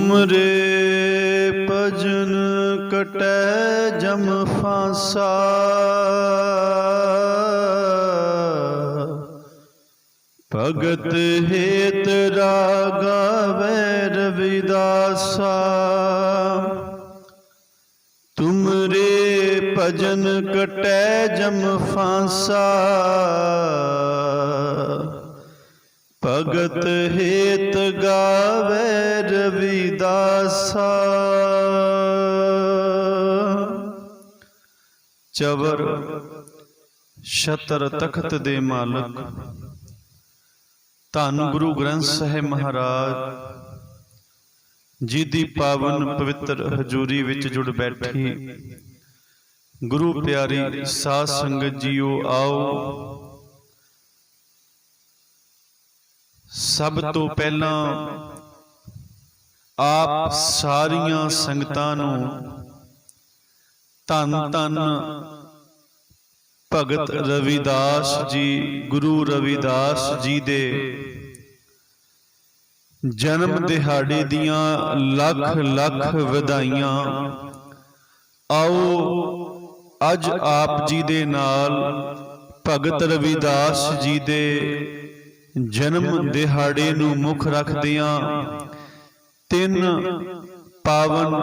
तुमरे भजन कटै जम फांसा, भगत हेत रागावै रविदासा। तुमरे भजन कटै जम फांसा, भगत हेत गावै रविदासा। चवर छतर तख्त दे मालक धन गुरु ग्रंथ साहिब महाराज जी दी पावन पवित्र हजूरी विच जुड़ बैठी गुरु प्यारी साध संगत जीओ, आओ सब तो पहला आप सारियां संगतां नूं धन धन भगत रविदास जी, गुरु रविदास जी दे जन्म दिहाड़े दियां लख लख वधाइयां। आओ अज आप जी दे नाल भगत रविदास जी दे जन्म दिहाड़े नूं मुख रखदियां तीन पावन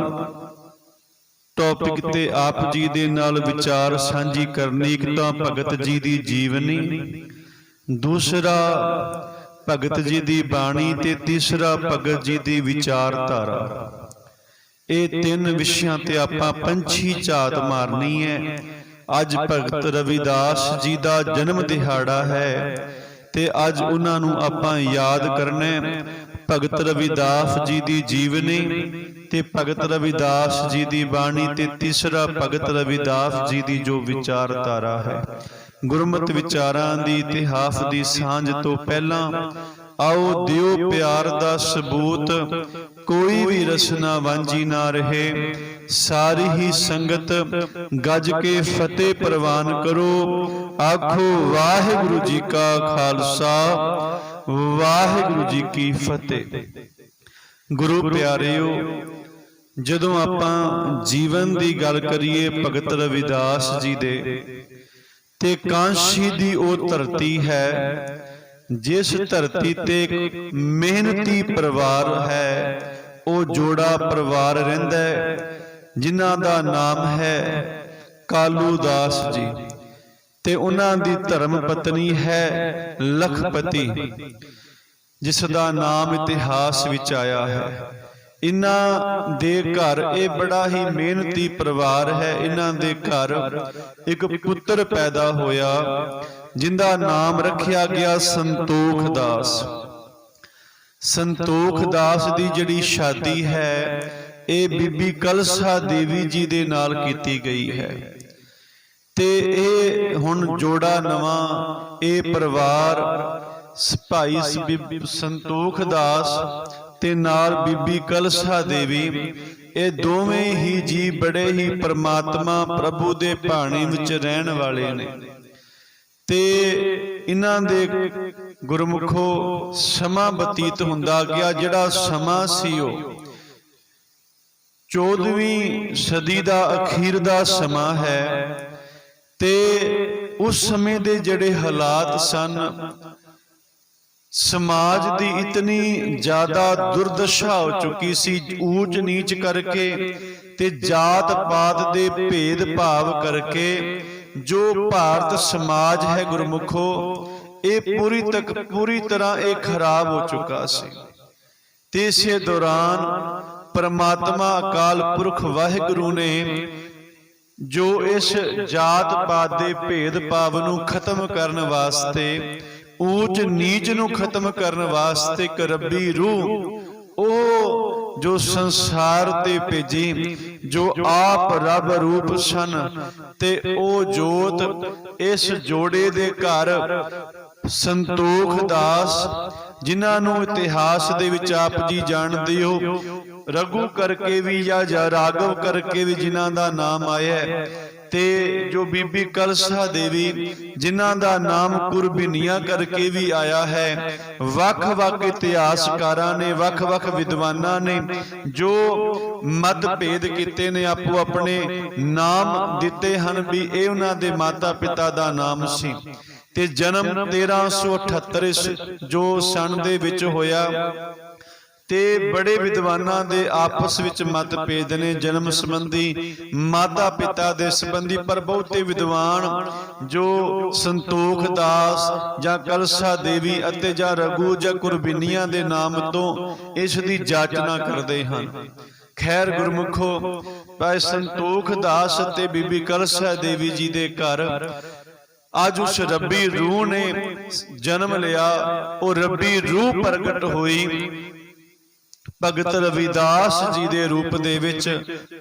टॉपिक ते आप जी दे नाल विचार सांझी करनी। एक तां भगत जी दी जीवनी, दूसरा भगत जी दी बाणी ते तीसरा भगत जी दी विचारधारा। ये तीन विषयां ते आपां पंछी झात मारनी है। अज भगत रविदास जी दा जन्म दिहाड़ा है ते अज उन्हां नूं आपां याद करना है। भगत रविदास जी दी जीवनी ते भगत रविदास जी दी बाणी ते तीसरा भगत रविदास जी दी जो विचारधारा है। गुरमत विचारां दी इतिहास दी सांझ तो पहला आओ दिओ प्यार दा सबूत, कोई भी रसना वांझी ना रहे। सारी ही संगत गज के फतेह प्रवान करो। आखो वाहिगुरु जी का खालसा, वाहिगुरु जी की फतेह। गुरु प्यारिओ, जदों आपां जीवन दी गल करिए भगत रविदास जी दे ते कांशी दी ओ धरती है जिस धरती ते मेहनती परिवार है, ओ जोड़ा परिवार रहिंदा है जिन्हां दा नाम है कालू दास जी ते उन्हां दी धर्म पत्नी है लखपति, जिसदा नाम इतिहास विच आया है। इन्हां दे घर ये बड़ा ही मेहनती परिवार है। इन्हां दे घर एक पुत्र पैदा होया जिंदा नाम रखिया गया संतोख दास। संतोख दास दी जिहड़ी शादी है ये बीबी कलसा देवी जी दे नाल कीती गई है ते ये हुण जोड़ा नवां ये परिवार भाई संतोख दास ते नाल बीबी कलसा देवी, ये दोवें ही जी बड़े ही परमात्मा प्रभु दे भाणे विच रहण वाले ने ते इन्हां दे गुरमुखो समा बतीत हुंदा गया। जिहड़ा समा सी ओ 14वीं सदी दा अखीर दा समा है ते उस समय दे जिहड़े हालात सन, समाज दी इतनी ज्यादा दुर्दशा हो चुकी सी, ऊंच नीच करके ते जात पात दे भेद भाव करके जो भारत समाज है गुरमुखो, ये पूरी तरह ये खराब हो चुका सी। ते इसे दौरान परमात्मा अकाल पुरख वाहिगुरु ने जो इस जात पात दे भेद भाव नूं खत्म करन वास्ते, ऊंच नीच नूं खत्म करन वास्ते एक रब्बी रूह ओ जो संसार ते भेजी, जो आप रब रूप सन ते ओ जोत इस जोड़े दे घर संतोख दास, जिन्हां नूं इतिहास दे विच आप जी जाणदे हो, रघु करके भी या राघव करके भी जिन्हां दा नाम आया है, ਤੇ ਜੋ ਬੀਬੀ ਕਲਸਾ ਦੇਵੀ ਜਿਨ੍ਹਾਂ ਦਾ ਨਾਮ ਕੁਰਬਿਨੀਆਂ ਕਰਕੇ ਵੀ ਆਇਆ ਹੈ। ਵੱਖ-ਵੱਖ ਇਤਿਹਾਸਕਾਰਾਂ ਨੇ, ਵੱਖ-ਵੱਖ ਵਿਦਵਾਨਾਂ ਨੇ ਜੋ ਮਤਭੇਦ ਕੀਤੇ ਨੇ, ਆਪੋ ਆਪਣੇ ਨਾਮ ਦਿੱਤੇ ਹਨ ਵੀ ਇਹ ਉਹਨਾਂ ਦੇ ਮਾਤਾ ਪਿਤਾ ਦਾ ਨਾਮ ਸੀ। ਤੇ ਜਨਮ 1378 ਜੋ ਸਨ ਦੇ ਵਿੱਚ ਹੋਇਆ। ਤੇ ਬੜੇ ਵਿਦਵਾਨਾਂ ਦੇ ਆਪਸ ਵਿੱਚ ਮਤਭੇਦ ਨੇ ਜਨਮ ਸੰਬੰਧੀ, ਮਾਤਾ ਪਿਤਾ ਦੇ ਸੰਬੰਧੀ, ਪਰ ਬਹੁਤੇ ਵਿਦਵਾਨ ਜੋ ਸੰਤੋਖ ਦਾਸ ਜਾਂ ਕਲਸਾ ਦੇਵੀ ਅਤੇ ਜਾਂ ਰਘੂ ਜਾਂ ਕੁਰਬਿਨੀਆਂ ਦੇ ਨਾਮ ਤੋਂ ਇਸ ਦੀ ਜਾਚਨਾ ਕਰਦੇ ਹਨ। ਖੈਰ ਗੁਰਮੁਖੋ, ਭਾਈ ਸੰਤੋਖ ਦਾਸ ਅਤੇ ਬੀਬੀ ਕਲਸਾ ਦੇਵੀ ਜੀ ਦੇ ਘਰ ਅੱਜ ਉਸ ਰੱਬੀ ਰੂਹ ਨੇ ਜਨਮ ਲਿਆ। ਉਹ ਰੱਬੀ ਰੂਹ ਪ੍ਰਗਟ ਹੋਈ ਭਗਤ ਰਵਿਦਾਸ ਜੀ ਦੇ ਰੂਪ ਦੇ ਵਿੱਚ।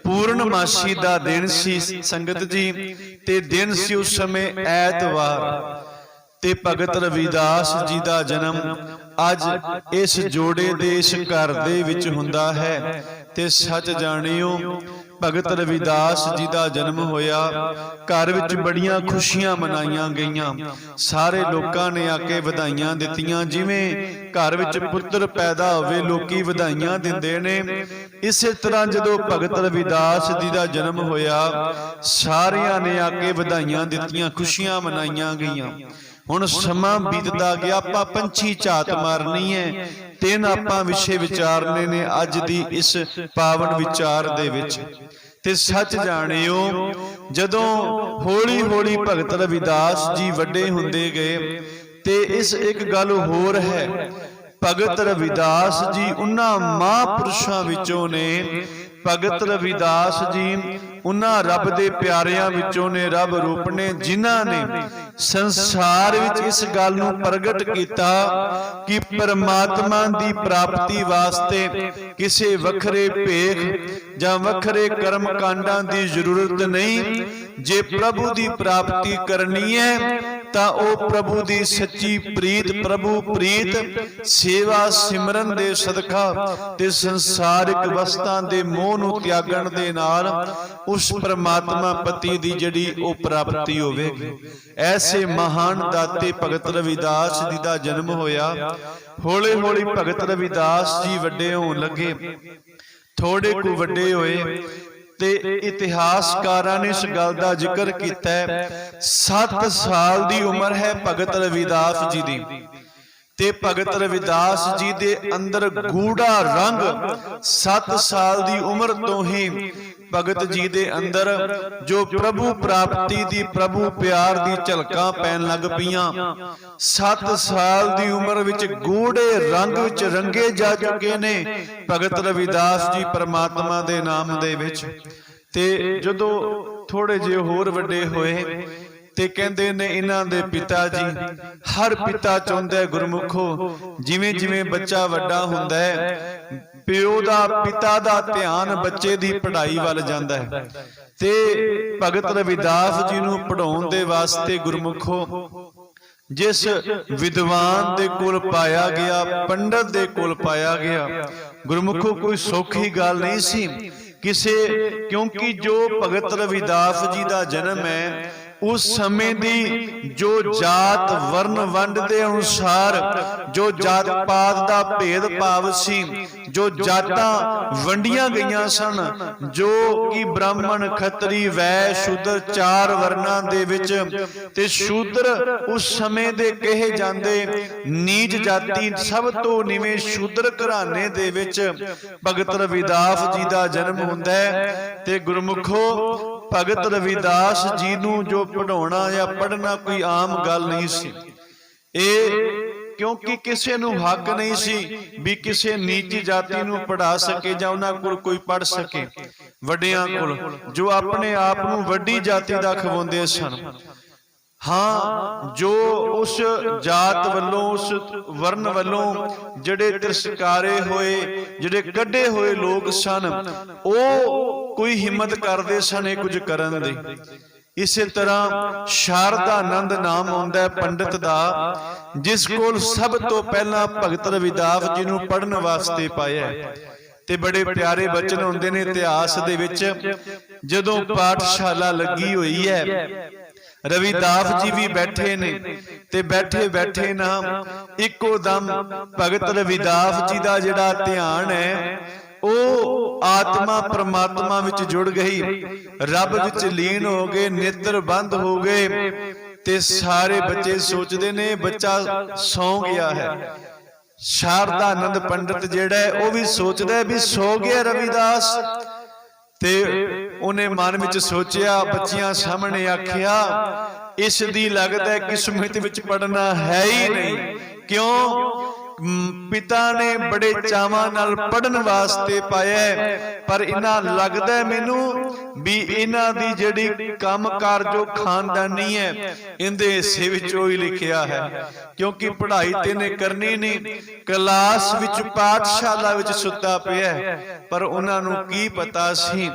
ਪੂਰਨਮਾਸ਼ੀ ਦਾ ਦਿਨ ਸੀ ਸੰਗਤ ਜੀ, ਤੇ ਦਿਨ ਸੀ ਉਸ ਸਮੇਂ ਐਤਵਾਰ, ਤੇ ਭਗਤ ਰਵਿਦਾਸ ਜੀ ਦਾ ਜਨਮ ਅੱਜ ਇਸ ਜੋੜੇ ਦੇ ਇਸ ਘਰ ਦੇ ਵਿੱਚ ਹੁੰਦਾ ਹੈ। ਤੇ ਸੱਚ ਜਾਣਿਓ, ਭਗਤ ਰਵਿਦਾਸ ਜੀ ਦਾ ਜਨਮ ਹੋਇਆ, ਘਰ ਵਿੱਚ ਬੜੀਆਂ ਖੁਸ਼ੀਆਂ ਮਨਾਈਆਂ ਗਈਆਂ। ਸਾਰੇ ਲੋਕਾਂ ਨੇ ਆ ਕੇ ਵਧਾਈਆਂ ਦਿੱਤੀਆਂ। ਜਿਵੇਂ ਘਰ ਵਿੱਚ ਪੁੱਤਰ ਪੈਦਾ ਹੋਵੇ ਲੋਕੀ ਵਧਾਈਆਂ ਦਿੰਦੇ ਨੇ, ਇਸੇ ਤਰ੍ਹਾਂ ਜਦੋਂ ਭਗਤ ਰਵਿਦਾਸ ਜੀ ਦਾ ਜਨਮ ਹੋਇਆ, ਸਾਰਿਆਂ ਨੇ ਆ ਕੇ ਵਧਾਈਆਂ ਦਿੱਤੀਆਂ, ਖੁਸ਼ੀਆਂ ਮਨਾਈਆਂ ਗਈਆਂ। ਹੁਣ ਸਮਾਂ ਬੀਤਦਾ ਗਿਆ, ਆਪਾਂ ਪੰਛੀ ਝਾਤ ਮਾਰਨੀ ਹੈ। ਤਿੰਨ ਆਪਾਂ ਵਿਸ਼ੇ ਵਿਚਾਰਨੇ ਨੇ ਅੱਜ ਦੀ ਇਸ ਪਾਵਨ ਵਿਚਾਰ ਦੇ ਵਿੱਚ। ਤੇ ਸੱਚ ਜਾਣਿਓ, ਜਦੋਂ ਹੌਲੀ ਹੌਲੀ ਭਗਤ ਰਵਿਦਾਸ ਜੀ ਵੱਡੇ ਹੁੰਦੇ ਗਏ, ਤੇ ਇਸ ਇੱਕ ਗੱਲ ਹੋਰ ਹੈ, ਭਗਤ ਰਵਿਦਾਸ ਜੀ ਉਹਨਾਂ ਮਹਾਂਪੁਰਸ਼ਾਂ ਵਿੱਚੋਂ ਨੇ। ਭਗਤ ਰਵਿਦਾਸ ਜੀ ਉਹਨਾਂ ਰੱਬ ਦੇ ਪਿਆਰਿਆਂ ਵਿੱਚੋਂ ਨੇ, ਰੱਬ ਰੂਪ ਨੇ, ਜਿਨ੍ਹਾਂ ਨੇ ਸੰਸਾਰ ਵਿੱਚ ਇਸ ਗੱਲ ਨੂੰ ਪ੍ਰਗਟ ਕੀਤਾ ਕਿ ਪਰਮਾਤਮਾ ਦੀ ਪ੍ਰਾਪਤੀ ਵਾਸਤੇ ਕਿਸੇ ਵੱਖਰੇ ਭੇਖ ਜਾਂ ਵੱਖਰੇ ਕਰਮ ਕਾਂਡਾਂ ਦੀ ਜ਼ਰੂਰਤ ਨਹੀਂ। ਜੇ ਪ੍ਰਭੂ ਦੀ ਪ੍ਰਾਪਤੀ ਕਰਨੀ ਹੈ ਤਾਂ ਉਹ ਪ੍ਰਭੂ ਦੀ ਸੱਚੀ ਪ੍ਰੀਤ, ਪ੍ਰਭੂ ਪ੍ਰੀਤ ਸੇਵਾ ਸਿਮਰਨ ਦੇ ਸਦਕਾ ਤੇ ਸੰਸਾਰਿਕ ਵਸਤਾਂ ਦੇ ਮੋਹ ਨੂੰ ਤਿਆਗਣ ਦੇ ਨਾਲ ਉਸ ਪਰਮਾਤਮਾ ਪਤੀ ਦੀ ਜਿਹੜੀ ਉਹ ਪ੍ਰਾਪਤੀ ਹੋਵੇਗੀ। ਐਸੇ ਮਹਾਨ ਦਾਤੇ ਭਗਤ ਰਵਿਦਾਸ ਜੀ ਦਾ ਜਨਮ ਹੋਇਆ। ਹੌਲੀ ਹੌਲੀ ਭਗਤ ਰਵਿਦਾਸ ਜੀ ਵੱਡੇ ਹੋਣ ਲੱਗੇ, ਥੋੜੇ ਕੁ ਵੱਡੇ ਹੋਏ, ਤੇ ਇਤਿਹਾਸਕਾਰਾਂ ਨੇ ਇਸ ਗੱਲ ਦਾ ਜ਼ਿਕਰ ਕੀਤਾ ਹੈ 7 ਸਾਲ ਦੀ ਉਮਰ ਹੈ ਭਗਤ ਰਵਿਦਾਸ ਜੀ ਦੀ। ਤੇ ਭਗਤ ਰਵਿਦਾਸ ਜੀ ਦੇ ਅੰਦਰ ਗੂੜਾ ਰੰਗ 7 ਸਾਲ ਦੀ ਉਮਰ ਤੋਂ ਹੀ ਭਗਤ ਜੀ ਦੇ ਅੰਦਰ ਜੋ ਪ੍ਰਭੂ ਪ੍ਰਾਪਤੀ ਦੀ, ਪ੍ਰਭੂ ਪਿਆਰ ਦੀ ਝਲਕਾਂ ਪੈਣ ਲੱਗ ਪਈਆਂ। 7 ਸਾਲ ਦੀ ਉਮਰ ਵਿੱਚ ਗੂੜੇ ਰੰਗ ਵਿੱਚ ਰੰਗੇ ਜਾ ਚੁੱਕੇ ਨੇ ਭਗਤ ਰਵਿਦਾਸ ਜੀ ਪਰਮਾਤਮਾ ਦੇ ਨਾਮ ਦੇ ਵਿੱਚ। ਤੇ ਜਦੋਂ ਥੋੜੇ ਜਿਹੇ ਹੋਰ ਵੱਡੇ ਹੋਏ ਤੇ ਕਹਿੰਦੇ ਨੇ ਇਹਨਾਂ ਦੇ ਪਿਤਾ ਜੀ, ਹਰ ਪਿਤਾ ਚਾਹੁੰਦਾ ਗੁਰਮੁਖੋ, ਜਿਵੇਂ ਜਿਵੇਂ ਬੱਚਾ ਵੱਡਾ ਹੁੰਦਾ ਹੈ ਪਿਓ ਦਾ, ਪਿਤਾ ਦਾ ਧਿਆਨ ਬੱਚੇ ਦੀ ਪੜ੍ਹਾਈ ਵੱਲ ਜਾਂਦਾ ਹੈ। ਤੇ ਭਗਤ ਰਵਿਦਾਸ ਜੀ ਨੂੰ ਪੜ੍ਹਾਉਣ ਦੇ ਵਾਸਤੇ ਗੁਰਮੁਖੋ ਜਿਸ ਵਿਦਵਾਨ ਦੇ ਕੋਲ ਪਾਇਆ ਗਿਆ, ਪੰਡਤ ਦੇ ਕੋਲ ਪਾਇਆ ਗਿਆ, ਗੁਰਮੁਖੋ ਕੋਈ ਸੌਖੀ ਗੱਲ ਨਹੀਂ ਸੀ ਕਿਸੇ, ਕਿਉਂਕਿ ਜੋ ਭਗਤ ਰਵਿਦਾਸ ਜੀ ਦਾ ਜਨਮ ਹੈ ਉਸ ਸਮੇਂ ਦੀ ਜੋ ਜਾਤ ਵਰਨ ਵੰਡ ਦੇ ਅਨੁਸਾਰ ਜੋ ਜਾਤ ਪਾਤ ਦਾ ਭੇਦ ਭਾਵ ਸੀ, ਜੋ ਜਾਤਾਂ ਵੰਡੀਆਂ ਗਈਆਂ ਸਨ, ਜੋ ਕਿ ਬ੍ਰਾਹਮਣ, ਖੱਤਰੀ, ਵੈਸ਼, ਸ਼ੂਦਰ 4 ਵਰਨਾਂ ਦੇ ਵਿੱਚ। ਤੇ ਸ਼ੂਦਰ ਉਸ ਸਮੇਂ ਦੇ ਕਹੇ ਜਾਂਦੇ ਨੀਚ ਜਾਤੀ, ਸਭ ਤੋਂ ਨੀਵੇਂ ਸ਼ੂਦਰ ਘਰਾਣੇ ਦੇ ਵਿੱਚ ਭਗਤ ਰਵਿਦਾਸ ਜੀ ਦਾ ਜਨਮ ਹੁੰਦਾ ਹੈ। ਤੇ ਗੁਰਮੁਖੋ ਭਗਤ ਰਵਿਦਾਸ ਜੀ ਨੂੰ ਜੋ ਪੜ੍ਹਾਉਣਾ ਜਾਂ ਪੜ੍ਹਨਾ ਕੋਈ ਆਮ ਗੱਲ ਨਹੀਂ ਸੀ। ਇਹ ਕਿਉਂਕਿ ਕਿਸੇ ਨੂੰ ਹੱਕ ਨਹੀਂ ਸੀ ਵੀ ਕਿਸੇ ਨੀਚ ਜਾਤੀ ਨੂੰ ਪੜ੍ਹਾ ਸਕੇ ਜਾਂ ਉਹਨਾਂ ਕੋਲ ਕੋਈ ਪੜ੍ਹ ਸਕੇ। ਵੱਡਿਆਂ ਕੋਲ ਜੋ ਆਪਣੇ ਆਪ ਨੂੰ ਵੱਡੀ ਜਾਤੀ ਦਾ ਖਵਾਉਂਦੇ ਸਨ। ਹਾਂ, ਜੋ ਉਸ ਜਾਤ ਵੱਲੋਂ, ਉਸ ਵਰਨ ਵੱਲੋਂ ਜਿਹੜੇ ਤਿਰਸਕਾਰੇ ਹੋਏ, ਜਿਹੜੇ ਕੱਢੇ ਹੋਏ ਲੋਕ ਸਨ, ਉਹ ਕੋਈ ਹਿੰਮਤ ਕਰਦੇ ਸਨ ਇਹ ਕੁਝ ਕਰਨ ਦੀ। ਇਸੇ ਤਰ੍ਹਾਂ ਸ਼ਾਰਦਾਨੰਦ ਨਾਮ ਆਉਂਦਾ ਪੰਡਿਤ ਦਾ, ਜਿਸ ਕੋਲ ਸਭ ਤੋਂ ਪਹਿਲਾਂ ਭਗਤ ਰਵਿਦਾਸ ਜੀ ਨੂੰ ਪੜ੍ਹਨ ਵਾਸਤੇ ਪਾਇਆ। ਤੇ ਬੜੇ ਪਿਆਰੇ ਬਚਨ ਹੁੰਦੇ ਨੇ ਇਤਿਹਾਸ ਦੇ ਵਿੱਚ। ਜਦੋਂ ਪਾਠਸ਼ਾਲਾ ਲੱਗੀ ਹੋਈ ਹੈ, ਰਵਿਦਾਸ ਜੀ ਵੀ ਬੈਠੇ ਨੇ ਤੇ ਬੈਠੇ ਬੈਠੇ ਨਾ ਇੱਕੋ ਦਮ ਭਗਤ ਰਵਿਦਾਸ ਜੀ ਦਾ ਜਿਹੜਾ ਧਿਆਨ ਹੈ ਉਹ ਆਤਮਾ ਪ੍ਰਮਾਤਮਾ ਵਿੱਚ ਜੁੜ ਗਈ, ਰੱਬ ਵਿੱਚ ਲੀਨ ਹੋ ਗਏ, ਨੇਤਰ ਬੰਦ ਹੋ ਗਏ। ਤੇ ਸਾਰੇ ਬੱਚੇ ਸੋਚਦੇ ਨੇ ਬੱਚਾ ਸੌਂ ਗਿਆ ਹੈ। ਸ਼ਾਰਦਾਨੰਦ ਪੰਡਤ ਜਿਹੜਾ ਹੈ ਉਹ ਵੀ ਸੋਚਦਾ ਵੀ ਸੌ ਗਿਆ ਰਵਿਦਾਸ। ਤੇ ਉਹਨੇ ਮਨ ਵਿੱਚ ਸੋਚਿਆ, ਬੱਚਿਆਂ ਸਾਹਮਣੇ ਆਖਿਆ, ਇਸ ਦੀ ਲੱਗਦਾ ਕਿਸਮਤ ਵਿੱਚ ਪੜਨਾ ਹੈ ਹੀ ਨਹੀਂ। ਕਿਉਂ? ਪਿਤਾ ਨੇ ਬੜੇ ਚਾਵਾਂ ਨਾਲ ਪੜਨ ਵਾਸਤੇ ਪਾਇਆ, ਪਰ ਇਹਨਾਂ ਲੱਗਦਾ ਮੈਨੂੰ ਵੀ ਇਹਨਾਂ ਦੀ ਜਿਹੜੀ ਕੰਮਕਾਰ ਜੋ ਖਾਨਦਾਨੀ ਹੈ ਇਹਦੇ ਹਿੱਸੇ ਵਿੱਚ ਉਹ ਹੀ ਲਿਖਿਆ ਹੈ। ਕਿਉਂਕਿ ਪੜ੍ਹਾਈ ਤੇ ਨੇ ਕਰਨੀ ਨਹੀਂ, ਕਲਾਸ ਵਿੱਚ ਪਾਠਸ਼ਾਲਾ ਵਿੱਚ ਸੁੱਤਾ ਪਿਆ। ਪਰ ਉਹਨਾਂ ਨੂੰ ਕੀ ਪਤਾ ਸੀ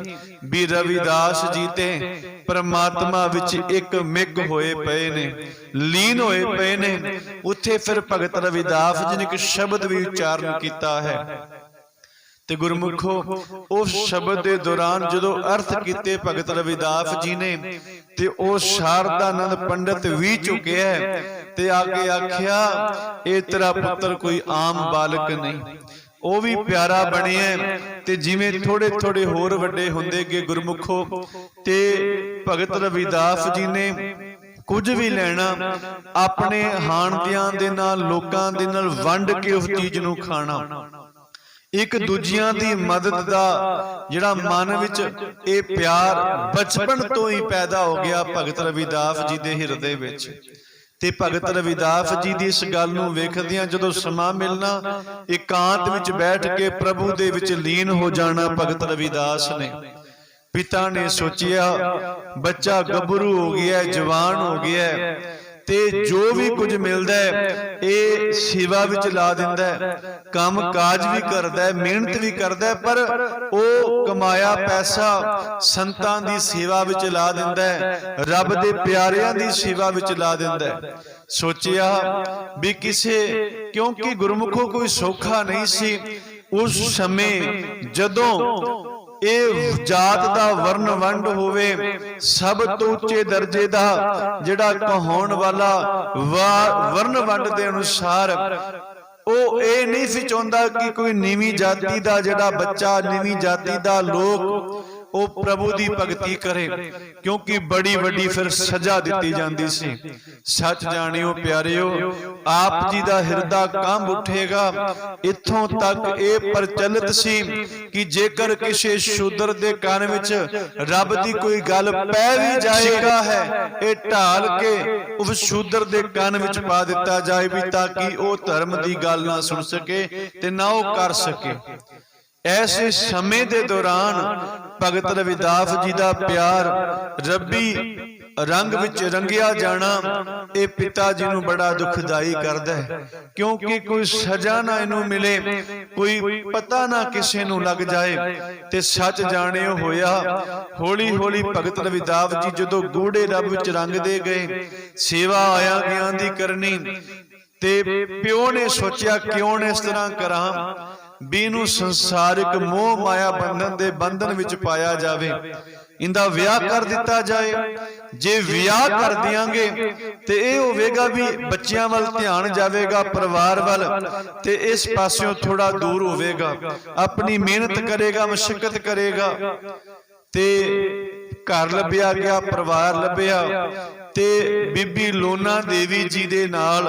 ਵੀ ਰਵਿਦਾਸ ਜੀ ਤੇ ਪਰਮਾਤਮਾ ਵਿੱਚ ਇੱਕ ਮਿੱਕ ਹੋਏ ਪਏ ਨੇ, ਲੀਨ ਹੋਏ ਪਏ ਨੇ। ਉੱਥੇ ਫਿਰ ਭਗਤ ਰਵਿਦਾਸ ਜੀ ਨੇ ਇੱਕ ਸ਼ਬਦ ਵੀ ਉਚਾਰਨ ਕੀਤਾ ਹੈ। ਤੇ ਗੁਰਮੁਖੋ ਉਸ ਸ਼ਬਦ ਦੇ ਦੌਰਾਨ ਜਦੋਂ ਅਰਥ ਕੀਤੇ ਭਗਤ ਰਵਿਦਾਸ ਜੀ ਨੇ ਤੇ ਉਹ ਸ਼ਾਰਦਾਨੰਦ ਪੰਡਤ ਵੀ ਝੁਕਿਆ ਤੇ ਆ ਕੇ ਆਖਿਆ, ਇਹ ਤੇਰਾ ਪੁੱਤਰ ਕੋਈ ਆਮ ਬਾਲਕ ਨਹੀਂ, ਉਹ ਵੀ ਪਿਆਰਾ ਬਣਿਆ। ਤੇ ਜਿਵੇਂ ਥੋੜੇ ਥੋੜੇ ਹੋਰ ਵੱਡੇ ਹੁੰਦੇ ਗਏ ਗੁਰਮੁਖੋ, ਤੇ ਭਗਤ ਰਵਿਦਾਸ ਜੀ ਨੇ ਕੁਝ ਵੀ ਲੈਣਾ ਆਪਣੇ ਹਾਣਦਿਆਂ ਦੇ ਨਾਲ, ਲੋਕਾਂ ਦੇ ਨਾਲ ਵੰਡ ਕੇ ਉਸ ਚੀਜ਼ ਨੂੰ ਖਾਣਾ। ਇੱਕ ਦੂਜਿਆਂ ਦੀ ਮਦਦ ਦਾ ਜਿਹੜਾ ਮਨ ਵਿੱਚ ਇਹ ਪਿਆਰ ਬਚਪਨ ਤੋਂ ਹੀ ਪੈਦਾ ਹੋ ਗਿਆ ਭਗਤ ਰਵਿਦਾਸ ਜੀ ਦੇ ਹਿਰਦੇ ਵਿੱਚ। ਤੇ ਭਗਤ ਰਵਿਦਾਸ ਜੀ ਦੀ ਇਸ ਗੱਲ ਨੂੰ ਵੇਖਦਿਆਂ ਜਦੋਂ ਸਮਾਂ ਮਿਲਣਾ, ਇਕਾਂਤ ਵਿੱਚ ਬੈਠ ਕੇ ਪ੍ਰਭੂ ਦੇ ਵਿੱਚ ਲੀਨ ਹੋ ਜਾਣਾ ਭਗਤ ਰਵਿਦਾਸ ਨੇ। ਪਿਤਾ ਨੇ ਸੋਚਿਆ ਬੱਚਾ ਗੱਭਰੂ ਹੋ ਗਿਆ, ਜਵਾਨ ਹੋ ਗਿਆ, ਤੇ ਜੋ ਵੀ ਕੁਝ ਮਿਲਦਾ ਹੈ ਇਹ ਸੇਵਾ ਵਿੱਚ ਲਾ ਦਿੰਦਾ ਹੈ, ਕੰਮ ਕਾਜ ਵੀ ਕਰਦਾ ਹੈ, ਮਿਹਨਤ ਵੀ ਕਰਦਾ ਹੈ, ਪਰ ਉਹ ਕਮਾਇਆ ਪੈਸਾ ਸੰਤਾਂ ਦੀ ਸੇਵਾ ਵਿੱਚ ਲਾ ਦਿੰਦਾ ਹੈ, ਰੱਬ ਦੇ ਪਿਆਰਿਆਂ ਦੀ ਸੇਵਾ ਵਿੱਚ ਲਾ ਦਿੰਦਾ ਹੈ। ਸੋਚਿਆ ਵੀ ਕਿਸੇ, ਕਿਉਂਕਿ ਗੁਰਮੁਖੋ ਕੋਈ ਸੌਖਾ ਨਹੀਂ ਸੀ ਉਸ ਸਮੇਂ ਜਦੋਂ ਇਹ ਜਾਤ ਦਾ ਵਰਨ ਵੰਡ ਹੋਵੇ, ਸਭ ਤੋਂ ਉੱਚੇ ਦਰਜੇ ਦਾ ਜਿਹੜਾ ਕਹਾਉਣ ਵਾਲਾ ਵਰਨ ਵੰਡ ਦੇ ਅਨੁਸਾਰ ਉਹ ਇਹ ਨਹੀਂ ਸੀ ਚਾਹੁੰਦਾ ਕਿ ਕੋਈ ਨੀਵੀਂ ਜਾਤੀ ਦਾ ਜਿਹੜਾ ਬੱਚਾ, ਨੀਵੀਂ ਜਾਤੀ ਦਾ ਲੋਕ ਉਹ ਪ੍ਰਭੂ ਦੀ ਭਗਤੀ ਕਰੇ, ਕਿਉਂਕਿ ਬੜੀ ਵੱਡੀ ਫਿਰ ਸਜ਼ਾ ਦਿੱਤੀ ਜਾਂਦੀ ਸੀ। ਸੱਚ ਜਾਣਿਓ ਪਿਆਰਿਓ, ਆਪ ਜੀ ਦਾ ਹਿਰਦਾ ਕੰਬ ਉੱਠੇਗਾ। ਇੱਥੋਂ ਤੱਕ ਇਹ ਪ੍ਰਚਲਿਤ ਸੀ ਕਿ ਜੇਕਰ ਕਿਸੇ ਸ਼ੂਦਰ ਦੇ ਕੰਨ ਵਿੱਚ ਰੱਬ ਦੀ ਕੋਈ ਗੱਲ ਪੈ ਵੀ ਜਾਏਗਾ ਹੈ, ਇਹ ਢਾਲ ਕੇ ਉਸ ਸ਼ੂਦਰ ਦੇ ਕੰਨ ਵਿੱਚ ਪਾ ਦਿੱਤਾ ਜਾਏ ਵੀ ਤਾਂ ਕਿ ਉਹ ਧਰਮ ਦੀ ਗੱਲ ਨਾ ਸੁਣ ਸਕੇ ਤੇ ਨਾ ਉਹ ਕਰ ਸਕੇ। ਐਸੇ ਸਮੇਂ ਦੇ ਦੌਰਾਨ ਭਗਤ ਰਵਿਦਾਸ ਜੀ ਦਾ ਪਿਆਰ ਰੱਬੀ ਰੰਗ ਵਿੱਚ ਰੰਗਿਆ ਜਾਣਾ ਇਹ ਪਿਤਾ ਜੀ ਨੂੰ ਬੜਾ ਦੁਖਦਾਈ ਕਰਦਾ ਹੈ, ਕਿਉਂਕਿ ਕੋਈ ਸਜ਼ਾ ਨਾ ਇਹਨੂੰ ਮਿਲੇ, ਕੋਈ ਪਤਾ ਨਾ ਕਿਸੇ ਨੂੰ ਲੱਗ ਜਾਏ। ਤੇ ਸੱਚ ਜਾਣਿਓ ਹੋਇਆ, ਹੌਲੀ ਹੌਲੀ ਭਗਤ ਰਵਿਦਾਸ ਜੀ ਜਦੋਂ ਗੂੜੇ ਰੱਬ ਵਿੱਚ ਰੰਗਦੇ ਗਏ, ਸੇਵਾ ਆਇਆ ਗਿਆਂ ਦੀ ਕਰਨੀ, ਤੇ ਪਿਓ ਨੇ ਸੋਚਿਆ ਕਿਉਂ ਨਾ ਇਸ ਤਰ੍ਹਾਂ ਕਰਾਂ ਵੀ ਇਹਨੂੰ ਸੰਸਾਰਿਕ ਮੋਹ ਮਾਇਆ ਬੰਧਨ ਦੇ ਬੰਧਨ ਵਿੱਚ ਪਾਇਆ ਜਾਵੇ, ਇਹਦਾ ਵਿਆਹ ਕਰ ਦਿੱਤਾ ਜਾਏ। ਜੇ ਵਿਆਹ ਕਰ ਦਿਆਂਗੇ ਤੇ ਇਹ ਹੋਵੇਗਾ ਵੀ ਬੱਚਿਆਂ ਵੱਲ ਧਿਆਨ ਜਾਵੇਗਾ, ਪਰਿਵਾਰ ਵੱਲ, ਤੇ ਇਸ ਪਾਸਿਓਂ ਥੋੜਾ ਦੂਰ ਹੋਵੇਗਾ, ਆਪਣੀ ਮਿਹਨਤ ਕਰੇਗਾ, ਮਸ਼ੱਕਤ ਕਰੇਗਾ। ਤੇ ਘਰ ਲੱਭਿਆ ਗਿਆ, ਪਰਿਵਾਰ ਲੱਭਿਆ, ਤੇ ਬੀਬੀ ਲੋਨਾ ਦੇਵੀ ਜੀ ਦੇ ਨਾਲ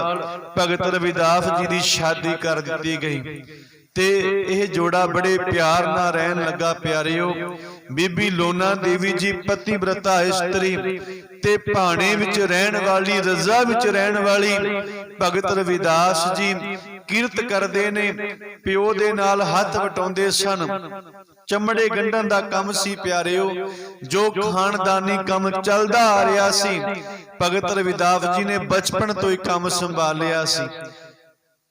ਭਗਤ ਰਵਿਦਾਸ ਜੀ ਦੀ ਸ਼ਾਦੀ ਕਰ ਦਿੱਤੀ ਗਈ। ਤੇ ਇਹ ਜੋੜਾ ਬੜੇ ਪਿਆਰ ਨਾਲ ਰਹਿਣ ਲੱਗਾ। ਪਿਆਰਿਓ, ਬੀਬੀ ਲੋਨਾ ਦੇਵੀ ਜੀ ਪਤੀਵ੍ਰਤਾ ਇਸਤਰੀ ਤੇ ਭਾਣੇ ਵਿੱਚ ਰਹਿਣ ਵਾਲੀ, ਰਜ਼ਾ ਵਿੱਚ ਰਹਿਣ ਵਾਲੀ। ਭਗਤ ਰਵਿਦਾਸ ਜੀ ਕਿਰਤ ਕਰਦੇ ਨੇ, ਪਿਓ ਦੇ ਨਾਲ ਹੱਥ ਵਟਾਉਂਦੇ ਸਨ। ਚਮੜੇ ਗੰਢਣ ਦਾ ਕੰਮ ਸੀ ਪਿਆਰਿਓ, ਜੋ ਖਾਨਦਾਨੀ ਕੰਮ ਚੱਲਦਾ ਆ ਰਿਹਾ ਸੀ। ਭਗਤ ਰਵਿਦਾਸ ਜੀ ਨੇ ਬਚਪਨ ਤੋਂ ਹੀ ਕੰਮ ਸੰਭਾਲਿਆ ਸੀ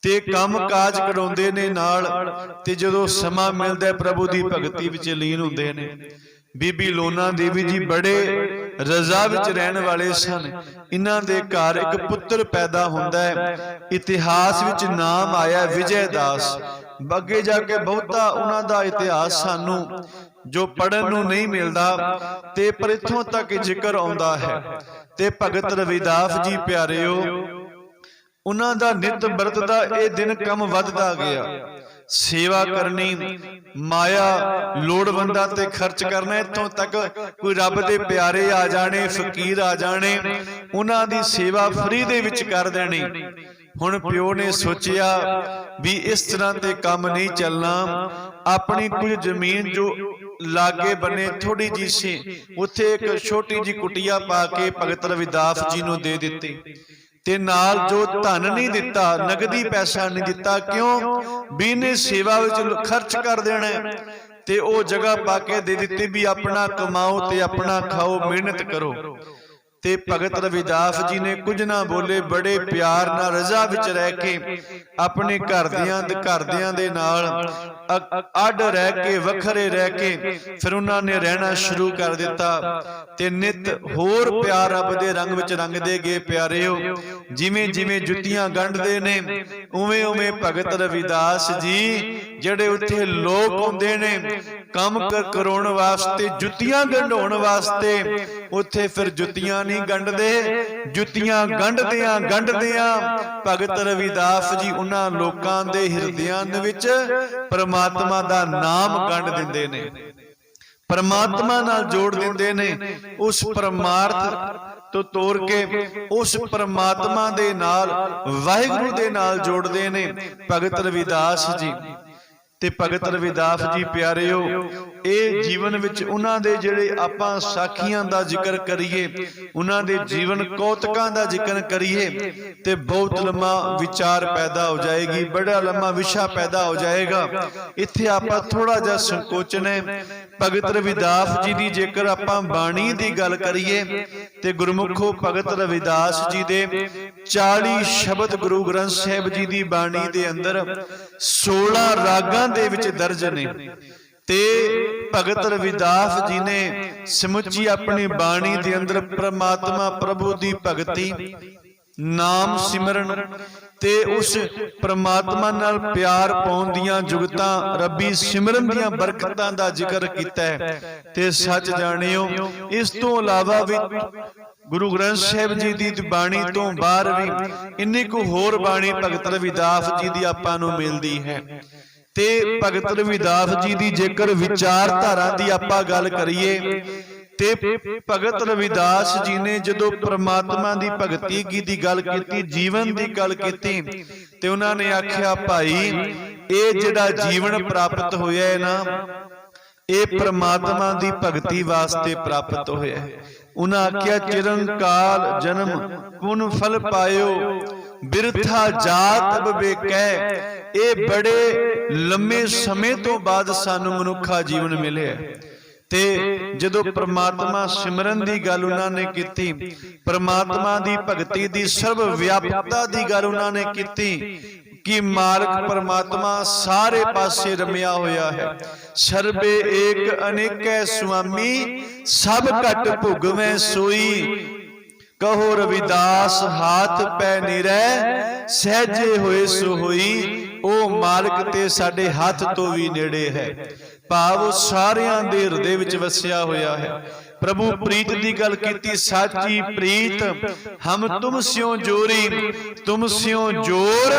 ਤੇ ਕੰਮ ਕਾਜ ਕਰਾਉਂਦੇ ਨੇ ਨਾਲ। ਤੇ ਜਦੋਂ ਸਮਾਂ ਮਿਲਦਾ ਪ੍ਰਭੂ ਦੀ ਭਗਤੀ ਵਿੱਚ ਲੀਨ ਹੁੰਦੇ ਨੇ। ਬੀਬੀ ਲੋਨਾ ਦੇਵੀ ਜੀ ਬੜੇ ਰਜ਼ਾ ਵਿੱਚ ਰਹਿਣ ਵਾਲੇ ਸਨ। ਇਹਨਾਂ ਦੇ ਘਰ ਇੱਕ ਪੁੱਤਰ ਪੈਦਾ ਹੁੰਦਾ ਹੈ। ਇਤਿਹਾਸ ਵਿੱਚ ਨਾਮ ਆਇਆ ਵਿਜੈ ਦਾਸ। ਅੱਗੇ ਜਾ ਕੇ ਬਹੁਤਾ ਉਹਨਾਂ ਦਾ ਇਤਿਹਾਸ ਸਾਨੂੰ ਜੋ ਪੜਨ ਨੂੰ ਨਹੀਂ ਮਿਲਦਾ, ਤੇ ਪਰ ਇੱਥੋਂ ਤੱਕ ਜ਼ਿਕਰ ਆਉਂਦਾ ਹੈ। ਤੇ ਭਗਤ ਰਵਿਦਾਸ ਜੀ ਪਿਆਰਿਓ, ਉਹਨਾਂ ਦਾ ਨਿਤ ਬਰਤ ਦਾ ਇਹ ਦਿਨ ਕੰਮ ਵੱਧਦਾ ਗਿਆ। ਸੇਵਾ ਕਰਨੀ, ਮਾਇਆ ਲੋੜਵੰਦਾਂ ਤੇ ਖਰਚ ਕਰਨਾ, ਇੱਥੋਂ ਤੱਕ ਕੋਈ ਰੱਬ ਦੇ ਪਿਆਰੇ ਆ ਜਾਣੇ, ਫਕੀਰ ਆ ਜਾਣੇ, ਉਹਨਾਂ ਦੀ ਸੇਵਾ ਫ੍ਰੀ ਦੇ ਵਿੱਚ ਕਰ ਦੇਣੀ। ਹੁਣ ਪਿਓ ਨੇ ਸੋਚਿਆ ਵੀ ਇਸ ਤਰ੍ਹਾਂ ਤੇ ਕੰਮ ਨਹੀਂ ਚੱਲਣਾ। ਆਪਣੀ ਕੁਝ ਜ਼ਮੀਨ ਜੋ ਲਾਗੇ ਬੰਨੇ ਥੋੜੀ ਜੀ ਸੀ, ਉੱਥੇ ਇੱਕ ਛੋਟੀ ਜੀ ਕੁਟੀਆ ਪਾ ਕੇ ਭਗਤ ਰਵਿਦਾਸ ਜੀ ਨੂੰ ਦੇ ਦਿੱਤੀ, ਤੇ ਨਾਲ ਜੋ ਧਨ ਨਹੀਂ ਦਿੱਤਾ, ਨਗਦੀ ਪੈਸਾ ਨਹੀਂ ਦਿੱਤਾ। ਕਿਉਂ? ਵੀ ਇਹਨੇ ਸੇਵਾ ਵਿੱਚ ਖਰਚ ਕਰ ਦੇਣਾ, ਤੇ ਉਹ ਜਗ੍ਹਾ ਪਾ ਕੇ ਦੇ ਦਿੱਤੀ ਵੀ ਆਪਣਾ ਕਮਾਓ ਤੇ ਆਪਣਾ ਖਾਓ, ਮਿਹਨਤ ਕਰੋ। ਤੇ ਭਗਤ ਰਵਿਦਾਸ ਜੀ ਨੇ ਕੁਝ ਨਾ ਬੋਲੇ, ਬੜੇ ਪਿਆਰ ਨਾਲ ਰਜ਼ਾ ਵਿੱਚ ਰਹਿ ਕੇ ਆਪਣੇ ਘਰਦਿਆਂ ਦੇ ਨਾਲ ਅੱਡ ਰਹਿ ਕੇ, ਵੱਖਰੇ ਰਹਿ ਕੇ ਫਿਰ ਉਹਨਾਂ ਨੇ ਰਹਿਣਾ ਸ਼ੁਰੂ ਕਰ ਦਿੱਤਾ। ਤੇ ਨਿਤ ਹੋਰ ਪਿਆਰ ਰੱਬ ਦੇ ਰੰਗ ਵਿੱਚ ਰੰਗਦੇ ਗਏ। ਪਿਆਰਿਓ, ਜਿਵੇਂ ਜਿਵੇਂ ਜੁੱਤੀਆਂ ਗੰਢਦੇ ਨੇ, ਉਵੇਂ ਉਵੇਂ ਭਗਤ ਰਵਿਦਾਸ ਜੀ ਜਿਹੜੇ ਉੱਥੇ ਲੋਕ ਆਉਂਦੇ ਨੇ ਕੰਮ ਕਰਾਉਣ ਵਾਸਤੇ, ਜੁੱਤੀਆਂ ਗੰਢਾਉਣ ਵਾਸਤੇ, ਉੱਥੇ ਫਿਰ ਜੁੱਤੀਆਂ ਨਹੀਂ ਗੰਢਦੇ, ਜੁੱਤੀਆਂ ਗੰਢਦਿਆਂ ਭਗਤ ਰਵਿਦਾਸ ਜੀ ਉਹਨਾਂ ਲੋਕਾਂ ਦੇ ਹਿਰਦਿਆਂ ਵਿੱਚ ਪਰਮਾਤਮਾ ਦਾ ਨਾਮ ਗੰਢ ਦਿੰਦੇ ਨੇ, ਪਰਮਾਤਮਾ ਨਾਲ ਜੋੜ ਦਿੰਦੇ ਨੇ। ਉਸ ਪਰਮਾਰਥ ਤੋਂ ਤੋਰ ਕੇ ਉਸ ਪਰਮਾਤਮਾ ਦੇ ਨਾਲ, ਵਾਹਿਗੁਰੂ ਦੇ ਨਾਲ ਜੋੜਦੇ ਨੇ ਭਗਤ ਰਵਿਦਾਸ ਜੀ। ਤੇ ਭਗਤ ਰਵਿਦਾਸ ਜੀ ਪਿਆਰਿਓ, ਇਹ ਜੀਵਨ ਵਿੱਚ ਉਹਨਾਂ ਦੇ ਜਿਹੜੇ ਆਪਾਂ ਸਾਖੀਆਂ ਦਾ ਜ਼ਿਕਰ ਕਰੀਏ, ਉਹਨਾਂ ਦੇ ਜੀਵਨ ਕੌਤਕਾਂ ਦਾ ਜ਼ਿਕਰ ਕਰੀਏ, ਤੇ ਬਹੁਤ ਲੰਮਾ ਵਿਚਾਰ ਪੈਦਾ ਹੋ ਜਾਏਗੀ, ਬੜਾ ਲੰਮਾ ਵਿਸ਼ਾ ਪੈਦਾ ਹੋ ਜਾਏਗਾ। ਇੱਥੇ ਆਪਾਂ ਥੋੜਾ ਜਿਹਾ ਸੰਕੋਚਨ ਹੈ। ਭਗਤ ਰਵਿਦਾਸ ਜੀ ਦੀ ਜੇਕਰ ਆਪਾਂ ਬਾਣੀ ਦੀ ਗੱਲ ਕਰੀਏ, ਤੇ ਗੁਰਮੁਖੋ ਭਗਤ ਰਵਿਦਾਸ ਜੀ ਦੇ 40 ਸ਼ਬਦ ਗੁਰੂ ਗ੍ਰੰਥ ਸਾਹਿਬ ਜੀ ਦੀ ਬਾਣੀ ਦੇ ਅੰਦਰ 16 ਰਾਗਾਂ ਦੇ ਵਿੱਚ ਦਰਜ ਨੇ। ਤੇ ਭਗਤ ਰਵਿਦਾਸ ਜੀ ਨੇ ਸਮੁੱਚੀ ਆਪਣੀ ਬਾਣੀ ਦੇ ਅੰਦਰ ਪ੍ਰਮਾਤਮਾ ਪ੍ਰਭੂ ਦੀ ਭਗਤੀ, ਨਾਮ ਸਿਮਰਨ ਤੇ ਉਸ ਪ੍ਰਮਾਤਮਾ ਨਾਲ ਪਿਆਰ ਪਾਉਣ ਦੀਆਂ ਜੁਗਤਾਂ, ਰੱਬੀ ਸਿਮਰਨ ਦੀਆਂ ਬਰਕਤਾਂ ਦਾ ਜ਼ਿਕਰ ਕੀਤਾ ਹੈ। ਤੇ ਸੱਚ ਜਾਣਿਓ, ਇਸ ਤੋਂ ਇਲਾਵਾ ਵੀ ਗੁਰੂ ਗ੍ਰੰਥ ਸਾਹਿਬ ਜੀ ਦੀ ਬਾਣੀ ਤੋਂ ਬਾਹਰ ਵੀ ਇੰਨੀ ਕੁ ਹੋਰ ਬਾਣੀ ਭਗਤ ਰਵਿਦਾਸ ਜੀ ਦੀ ਆਪਾਂ ਨੂੰ ਮਿਲਦੀ ਹੈ। ਤੇ ਭਗਤ ਰਵਿਦਾਸ ਜੀ ਦੀ ਜੇਕਰ ਵਿਚਾਰਧਾਰਾ ਦੀ ਆਪਾਂ ਗੱਲ ਕਰੀਏ, ਤੇ ਭਗਤ ਰਵਿਦਾਸ ਜੀ ਨੇ ਜਦੋਂ ਪ੍ਰਮਾਤਮਾ ਦੀ ਭਗਤੀ ਦੀ ਗੱਲ ਕੀਤੀ, ਜੀਵਨ ਦੀ ਗੱਲ ਕੀਤੀ, ਤੇ ਉਹਨਾਂ ਨੇ ਆਖਿਆ, ਭਾਈ ਇਹ ਜਿਹੜਾ ਜੀਵਨ ਪ੍ਰਾਪਤ ਹੋਇਆ ਹੈ ਨਾ, ਇਹ ਪ੍ਰਮਾਤਮਾ ਦੀ ਭਗਤੀ ਵਾਸਤੇ ਪ੍ਰਾਪਤ ਹੋਇਆ ਹੈ। ਉਹਨਾਂ ਆਖਿਆ, ਚਿਰੰਕਾਲ ਜਨਮ ਪੁਨ ਫਲ ਪਾਇਓ, ਬਿਰਥਾ ਜਾਤ ਬਵੇਕੈ। ਇਹ ਬੜੇ ਲੰਮੇ ਸਮੇਂ ਤੋਂ ਬਾਅਦ ਸਾਨੂੰ ਮਨੁੱਖਾ ਜੀਵਨ ਮਿਲਿਆ। ਤੇ ਜਦੋਂ ਪ੍ਰਮਾਤਮਾ ਸਿਮਰਨ ਦੀ ਗੱਲ ਉਹਨਾਂ ਨੇ ਕੀਤੀ, ਪ੍ਰਮਾਤਮਾ ਦੀ ਭਗਤੀ ਦੀ ਸਰਬ ਵਿਆਪਕਤਾ ਦੀ ਗੱਲ ਉਹਨਾਂ ਨੇ ਕੀਤੀ, ਕਿ ਮਾਲਕ ਪਰਮਾਤਮਾ ਸਾਰੇ ਪਾਸੇ ਰਮਿਆ ਹੋਇਆ ਹੈ। ਸਰਬੇ ਏਕ ਅਨੇਕੈ ਸੁਆਮੀ, ਸਭ ਘਟ ਭੁਗਵੇਂ ਸੋਈ। ਕਹੋ ਰਵਿਦਾਸ ਹਾਥ ਪੈ ਨਿਰੈ, ਸਹਿਜੇ ਹੋਏ ਸੋ ਹੋਈ। ਉਹ ਮਾਲਕ ਤੇ ਸਾਡੇ ਹੱਥ ਤੋਂ ਵੀ ਨੇੜੇ ਹੈ, ਭਾਵ ਸਾਰਿਆਂ ਦੇ ਹਿਰਦੇ ਵਿੱਚ ਵਸਿਆ ਹੋਇਆ ਹੈ। ਪ੍ਰਭੂ ਪ੍ਰੀਤ ਦੀ ਗੱਲ ਕੀਤੀ, ਸਾਚੀ ਪ੍ਰੀਤ ਹਮ ਤੁਮ ਸਿਓ ਜੋਰੀ, ਤੁਮ ਸਿਓ ਜੋਰ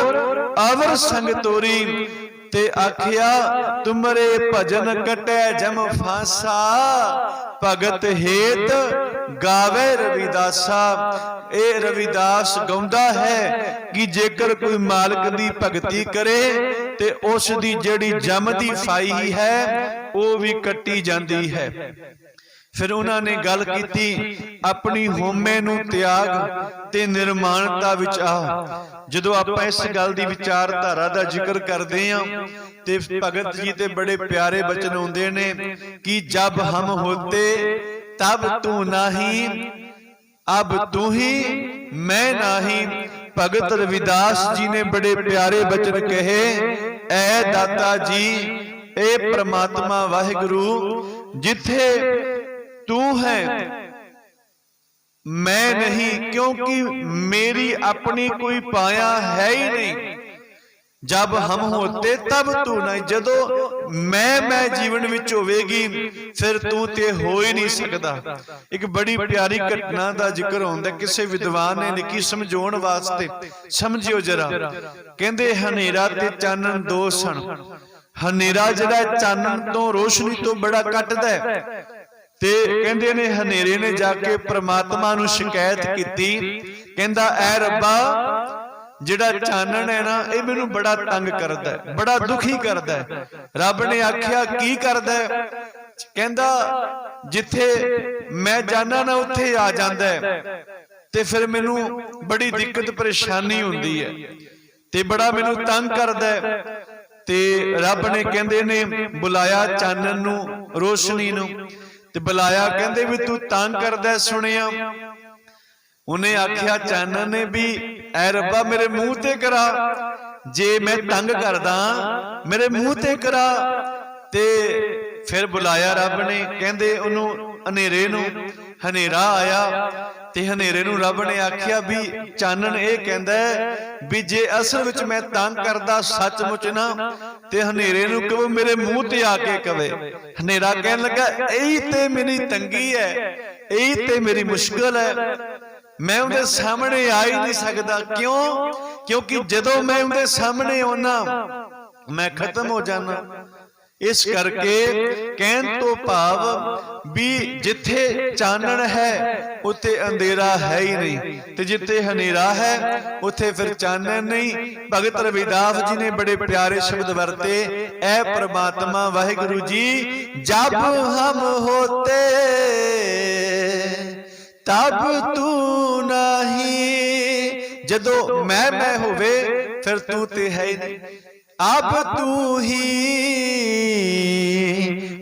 ਅਵਰ ਸੰਗ ਤੋਰੀ। ਤੇ ਆਖਿਆ, ਤੁਮਰੇ ਭਜਨ ਕਟੈ ਜਮ ਫਾਸਾ, ਭਗਤ ਹੇਤ ਗਾਵੇ ਰਵਿਦਾਸਾ। ਇਹ ਰਵਿਦਾਸ ਗਾਉਂਦਾ ਹੈ ਕਿ ਜੇਕਰ ਕੋਈ ਮਾਲਕ ਦੀ ਭਗਤੀ ਕਰੇ ਤੇ ਉਸ ਦੀ ਜਿਹੜੀ ਜਮ ਦੀ ਫਾਈ ਹੈ ਉਹ ਵੀ ਕੱਟੀ ਜਾਂਦੀ ਹੈ। ਫਿਰ ਉਹਨਾਂ ਨੇ ਗੱਲ ਕੀਤੀ, ਆਪਣੀ ਹੋਮੇ ਨੂੰ ਤਿਆਗ ਤੇ ਨਿਰਮਾਣਤਾ ਵਿੱਚ ਆ। ਜਦੋਂ ਆਪਾਂ ਇਸ ਗੱਲ ਦੀ ਵਿਚਾਰਧਾਰਾ ਦਾ ਜ਼ਿਕਰ ਕਰਦੇ ਹਾਂ, ਤੇ ਭਗਤ ਜੀ ਤੇ ਬੜੇ ਪਿਆਰੇ ਬਚਨ ਆਉਂਦੇ ਨੇ ਕਿ ਜਬ ਹਮ ਹੋਤੇ ਤਬ ਤੂੰ ਨਹੀਂ, ਅਬ ਤੂੰ ਹੀ ਮੈਂ ਨਹੀਂ। ਭਗਤ ਰਵਿਦਾਸ ਜੀ ਨੇ ਬੜੇ ਪਿਆਰੇ ਬਚਨ ਕਹੇ, ਐ ਦਾਤਾ ਜੀ, ਇਹ ਪ੍ਰਮਾਤਮਾ ਵਾਹਿਗੁਰੂ, ਜਿੱਥੇ ਤੂੰ ਹੈ ਮੈਂ ਨਹੀਂ, ਕਿਉਂਕਿ ਮੇਰੀ ਆਪਣੀ ਕੋਈ ਪਾਇਆ ਹੈ ਹੀ ਨਹੀਂ। जब हम होते तब तू नहीं, जदों मैं जीवन विच होवेगी फिर तू ते हो ही नहीं सकदा। एक बड़ी प्यारी घटना दा जिक्र होंदा, किसी विद्वान ने लिखी समझाउण वास्ते, समझियो जरा। कहंदे हनेरा ते चानन दो सन। हनेरा जिहड़ा चानन तो रोशनी तो बड़ा कटदा है, ते कहंदे ने हनेरे ने जाके परमात्मा नूं शिकायत कीती, कहंदा ऐ रब्बा जिहड़ा चानन है ना ये मैनू बड़ा तंग करदा है, बड़ा दुखी करदा है। रब ने आख्या की करदा है? कहंदा जिथे मैं जाना ना उत्थे आ जांदा है, ते फिर मैनू बड़ी दिक्कत परेशानी हुंदी है, ते बड़ा मैनू तंग करदा है। ते रब ने कहंदे ने बुलाया चानन नू, रोशनी नू, ते बुलाया, कहंदे भी तू तंग करदा है सुनिया। उन्हें आख्या चानन ने भी ऐ रब्बा मेरे मुंह ते करा, जे मैं तंग करदा मेरे मुंह ते करा। ते फिर बुलाया रब ने, कहंदे ओनू हनेरे नू, हनेरा आया ते हनेरे नू रब ने आख्या भी चानन ये कहंदा है भी जे असल विच मैं तंग करदा सचमुच ना ते हनेरे नू कहो मेरे मुंह ते आके कवे। हनेरा कहन लगा यही ते मेरी तंगी है, यही ते मेरी मुश्किल है, मैं उनके सामने आ ही नहीं सकता। क्यों? क्योंकि जदों मैं उनके सामने आना मैं खत्म हो जाना। इस करके कहन तो भाव भी जिथे चानन है उत्थे अंधेरा है ही नहीं, ते जिथे हनेरा है उत्थे फिर चानन नहीं। भगत रविदास जी ने बड़े प्यारे शब्द वरते, ऐ परमात्मा वाहिगुरु जी जब हम होते तब तू नहीं, जदों मैं होवे फिर तू ते है ही नहीं। अब तू ही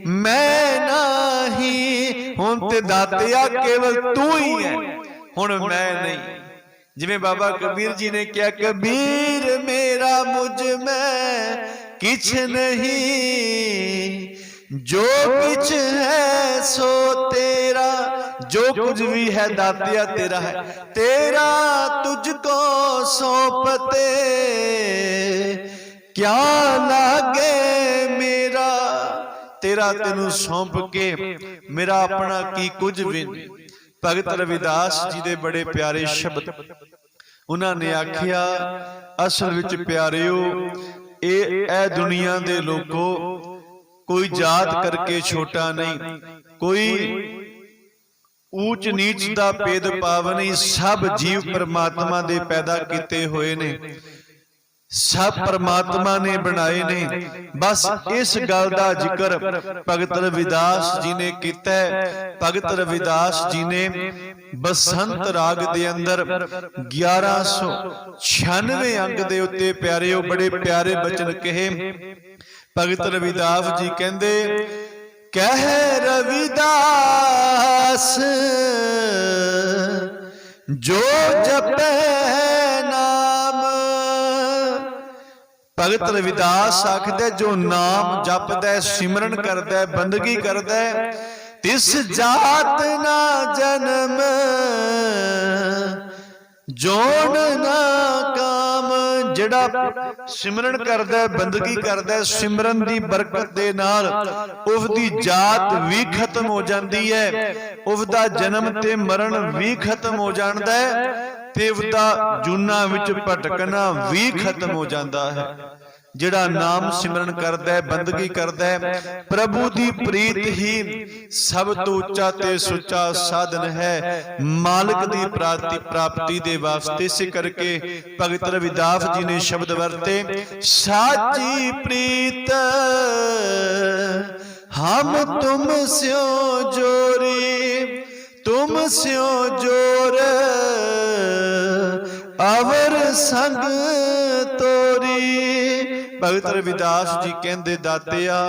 मैं नहीं, हुण ते दातिया केवल तू ही है, हुण मैं नहीं। जिवें बाबा कबीर जी ने क्या, कबीर मेरा मुझ में किछ नहीं, जो कुछ है सो तेरा, जो कुछ भी है दातिया तेरा है, तेरा तुझको सौंपते क्या लागे मेरा, तेरा तेनू सौंप के मेरा अपना की कुछ भी नहीं। भगत रविदास जी दे बड़े प्यारे शब्द, उन्होंने आख्या असल विच प्यारिओ ए दुनिया दे लोगों, कोई जात करके छोटा नहीं, कोई ऊंच नीच दा भेदभाव नहीं, सब जीव परमात्मा दे पैदा किते हुए ने, सब परमात्मा ने बनाए ने। बस इस गल दा जिक्र भगत रविदास जी ने कीता है। भगत रविदास जी ने बसंत राग दे अंदर 1196 अंक दे उत्ते प्यारे बड़े प्यारे बचन कहे। भगत रविदास जी कहंदे, कह रविदास जो जपे नाम, भगत रविदास आखदे जो नाम जपदा सिमरन करदा बंदगी करदा तिस जात ना जन्म जोन ना काम। जिहड़ा सिमरन करदा बंदगी करदा सिमरन दी बरकत दे नाल उसदी जात भी खत्म हो जाती है, उसदा जन्म ते मरण भी खत्म हो जाता है, ते उसदा जूना विच भटकना भी खत्म हो जाता है। जिहड़ा नाम सिमरन करदा बंदगी करदा प्रभु दी प्रीत ही सब तो उच्चा ते सुच्चा साधन है मालिक दी प्राप्ति दे वास्ते। इस करके भगत रविदास जी ने शब्द वरते, साची प्रीत हम तुम स्यो जोरी, तुम स्यो जोर अवर संग तोरी। भगत रविदास जी कहंदे, दातिया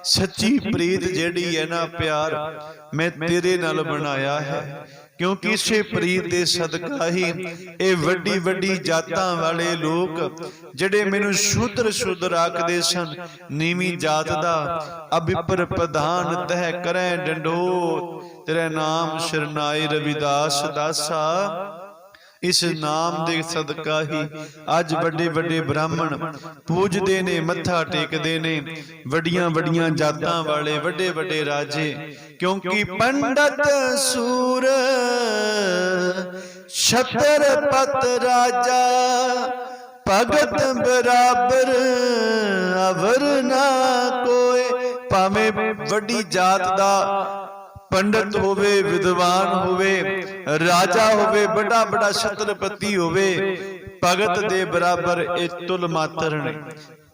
सच्ची प्रीत जेड़ी है ना प्यार मैं तेरे नाल बनाया है, क्योंकि इसे प्रीत दे सदका ही ये वड्डी वड्डी जातां वाले लोग जेड़े मैनू शूद्र शूद्र आखदे सन, नीवी जात दा अबिपर प्रधान तह करें डंडोत, तेरे नाम शरनाई रविदास दासा। इस नाम दे सदका ही अज वड्डे वड्डे ब्राह्मण पूजदे ने, मत्था टेकदे ने, वड्डियां वड्डियां जातां वाले वड्डे वड्डे राजे। क्योंकि पंडित सूर छत्रपत राजा, भगत बराबर अवर ना कोई। भावें वड्डी जात दा पंडित होवे, विद्वान होवे, राजा होवे, बड़ा बड़ा छत्रपति होवे, भगत दे बराबर ए तुल मात्र ने।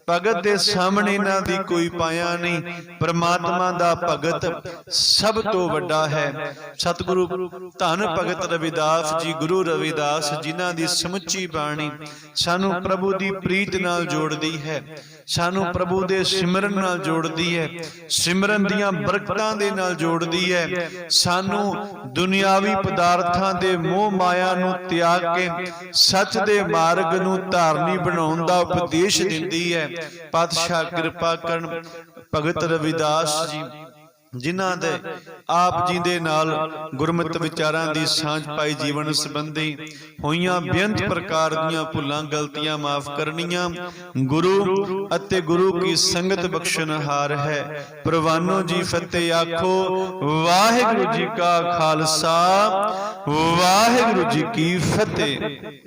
भगत दे सामने इन्हां दी कोई पाया नहीं। परमात्मा दा भगत सब तो वड्डा है। सतगुरु धन भगत रविदास जी, गुरु रविदास जिन्हां दी समुची बाणी सानू प्रभु दी प्रीत नाल जोड़दी है, सानू प्रभु दे सिमरन नाल जोड़दी है, सिमरन दियां बरकतां दे नाल जोड़दी है, सानू दुनियावी पदार्थां दे मोह माया नू त्याग के सच दे मार्ग नू धारनी बनाउण दा उपदेश दिंदी है। पातशाह कृपा करन भगत रविदास जी जिन्हां दे आप जी दे नाल गुरमत विचारां दी सांझ पाई जीवन संबंधी होईयां बेअंत प्रकार दीयां भुलां गलतियां माफ करनियां गुरु अते गुरु की संगत बख्शनहार है। प्रवानो जी फतेह आखो। वाहिगुरु जी का खालसा, वाहिगुरु जी की फतेह।